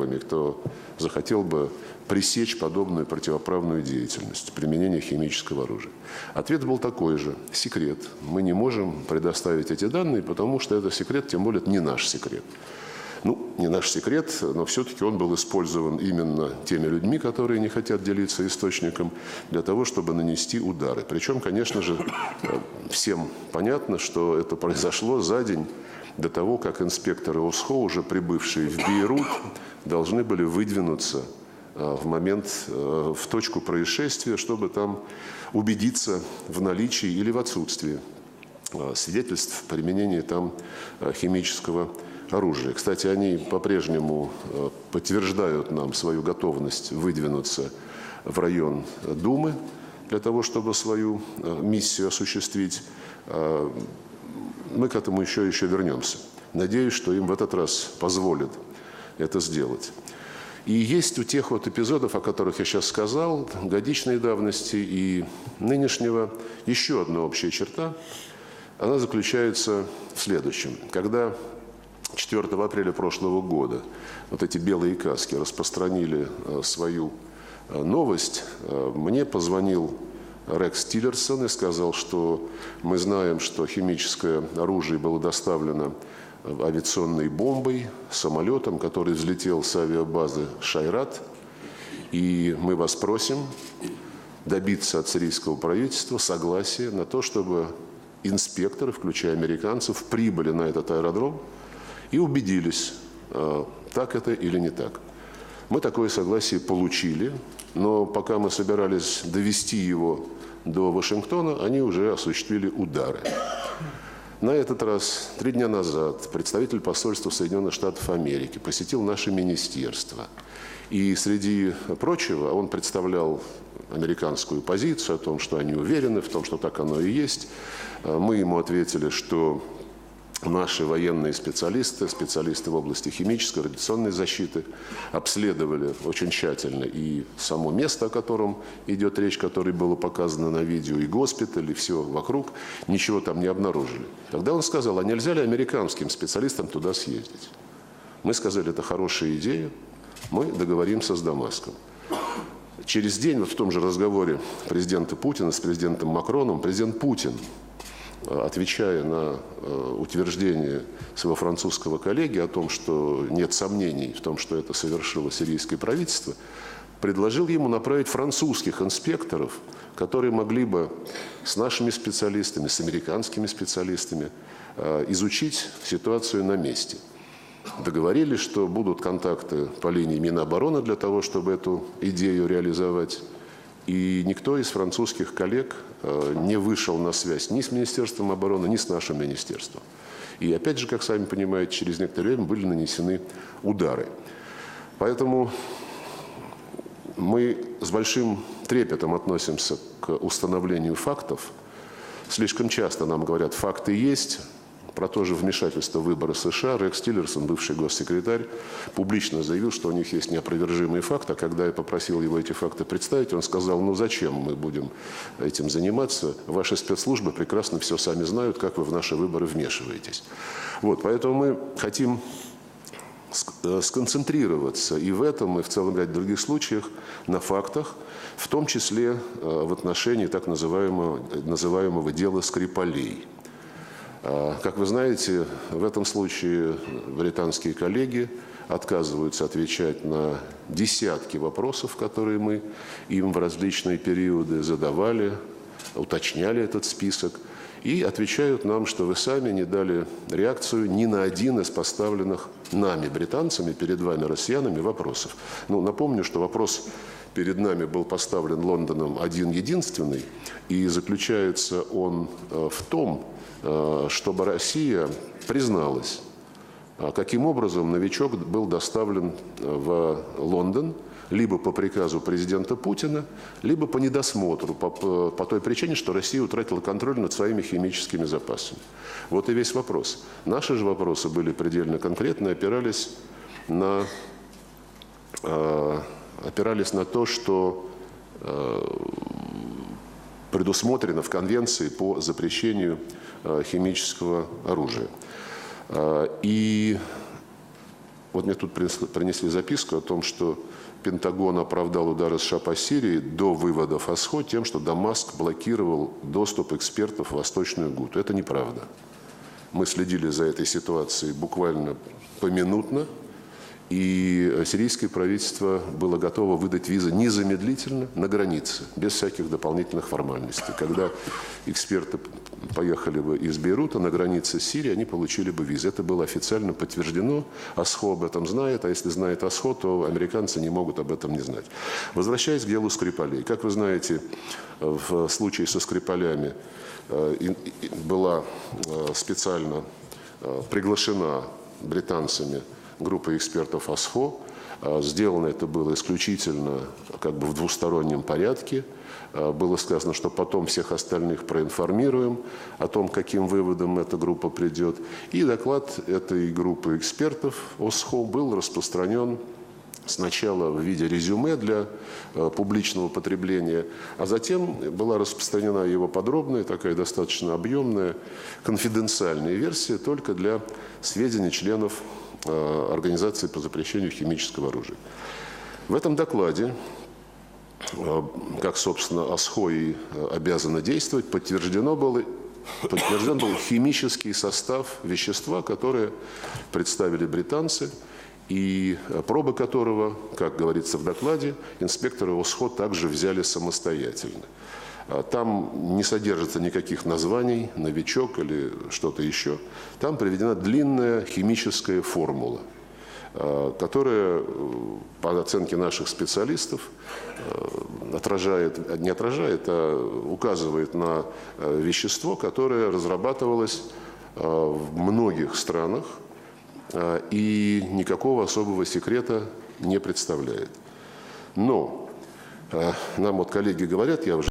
первыми, кто захотел бы пресечь подобную противоправную деятельность, применение химического оружия? Ответ был такой же: секрет. Мы не можем предоставить эти данные, потому что это секрет, тем более это не наш секрет. Ну, не наш секрет, но все-таки он был использован именно теми людьми, которые не хотят делиться источником, для того, чтобы нанести удары. Причем, конечно же, всем понятно, что это произошло за день до того, как инспекторы ОСХО, уже прибывшие в Бейрут, должны были выдвинуться в точку происшествия, чтобы там убедиться в наличии или в отсутствии свидетельств применения там химического оружия. Кстати, они по-прежнему подтверждают нам свою готовность выдвинуться в район Думы для того, чтобы свою миссию осуществить. Мы к этому еще вернемся. Надеюсь, что им в этот раз позволят это сделать. И есть у тех вот эпизодов, о которых я сейчас сказал, годичной давности и нынешнего, еще одна общая черта. Она заключается в следующем. Когда 4 апреля прошлого года вот эти белые каски распространили свою новость, мне позвонил Рекс Тиллерсон и сказал, что мы знаем, что химическое оружие было доставлено авиационной бомбой, самолетом, который взлетел с авиабазы Шайрат. И мы вас просим добиться от сирийского правительства согласия на то, чтобы инспекторы, включая американцев, прибыли на этот аэродром и убедились, так это или не так. Мы такое согласие получили, но пока мы собирались довести его до Вашингтона, они уже осуществили удары. На этот раз, 3 дня назад, представитель посольства Соединенных Штатов Америки посетил наше министерство. И, среди прочего, он представлял американскую позицию о том, что они уверены в том, что так оно и есть. Мы ему ответили, что наши военные специалисты в области химической, радиационной защиты обследовали очень тщательно и само место, о котором идет речь, которое было показано на видео, и госпиталь, и все вокруг, ничего там не обнаружили. Тогда он сказал, а нельзя ли американским специалистам туда съездить? Мы сказали, это хорошая идея, мы договоримся с Дамаском. Через день, вот в том же разговоре президента Путина с президентом Макроном, президент Путин, отвечая на утверждение своего французского коллеги о том, что нет сомнений в том, что это совершило сирийское правительство, предложил ему направить французских инспекторов, которые могли бы с нашими специалистами, с американскими специалистами изучить ситуацию на месте. Договорились, что будут контакты по линии Минобороны для того, чтобы эту идею реализовать. И никто из французских коллег не вышел на связь ни с Министерством обороны, ни с нашим министерством. И опять же, как сами понимаете, через некоторое время были нанесены удары. Поэтому мы с большим трепетом относимся к установлению фактов. Слишком часто нам говорят, факты есть. Про то же вмешательство в выборы США Рекс Тиллерсон, бывший госсекретарь, публично заявил, что у них есть неопровержимые факты. А когда я попросил его эти факты представить, он сказал, ну зачем мы будем этим заниматься? Ваши спецслужбы прекрасно все сами знают, как вы в наши выборы вмешиваетесь. Вот, поэтому мы хотим сконцентрироваться и в этом, и в целом ряде других случаях на фактах, в том числе в отношении так называемого дела Скрипалей. Как вы знаете, в этом случае британские коллеги отказываются отвечать на десятки вопросов, которые мы им в различные периоды задавали, уточняли этот список, и отвечают нам, что вы сами не дали реакцию ни на один из поставленных нами, британцами, перед вами, россиянами, вопросов. Ну, напомню, что вопрос перед нами был поставлен Лондоном один-единственный, и заключается он в том, чтобы Россия призналась, каким образом новичок был доставлен в Лондон либо по приказу президента Путина, либо по недосмотру, по той причине, что Россия утратила контроль над своими химическими запасами. Вот и весь вопрос. Наши же вопросы были предельно конкретны, опирались на то, что предусмотрено в Конвенции по запрещению химического оружия. И Вот мне тут принесли записку о том, что Пентагон оправдал удары США по Сирии до вывода ФАСХО тем, что Дамаск блокировал доступ экспертов в Восточную ГУТ. Это неправда. Мы следили за этой ситуацией буквально поминутно, и сирийское правительство было готово выдать визы незамедлительно на границе, без всяких дополнительных формальностей. Когда эксперты поехали бы из Бейрута на границе с Сирией, они получили бы визы. Это было официально подтверждено. АСХО об этом знает, а если знает АСХО, то американцы не могут об этом не знать. Возвращаясь к делу Скрипалей. Как вы знаете, в случае со Скрипалями была специально приглашена британцами группа экспертов АСХО. Сделано это было исключительно как бы в двустороннем порядке. Было сказано, что потом всех остальных проинформируем о том, каким выводом эта группа придет. И доклад этой группы экспертов ОСХО был распространен сначала в виде резюме для публичного потребления, а затем была распространена его подробная, такая достаточно объемная, конфиденциальная версия только для сведений членов Организации по запрещению химического оружия. В этом докладе, как, собственно, АСХО и обязано действовать, подтвержден был химический состав вещества, которое представили британцы, и пробы которого, как говорится в докладе, инспекторы ОСХО также взяли самостоятельно. Там не содержится никаких названий, новичок или что-то еще. Там приведена длинная химическая формула, которая, по оценке наших специалистов, указывает на вещество, которое разрабатывалось в многих странах и никакого особого секрета не представляет. Но нам вот коллеги говорят, я уже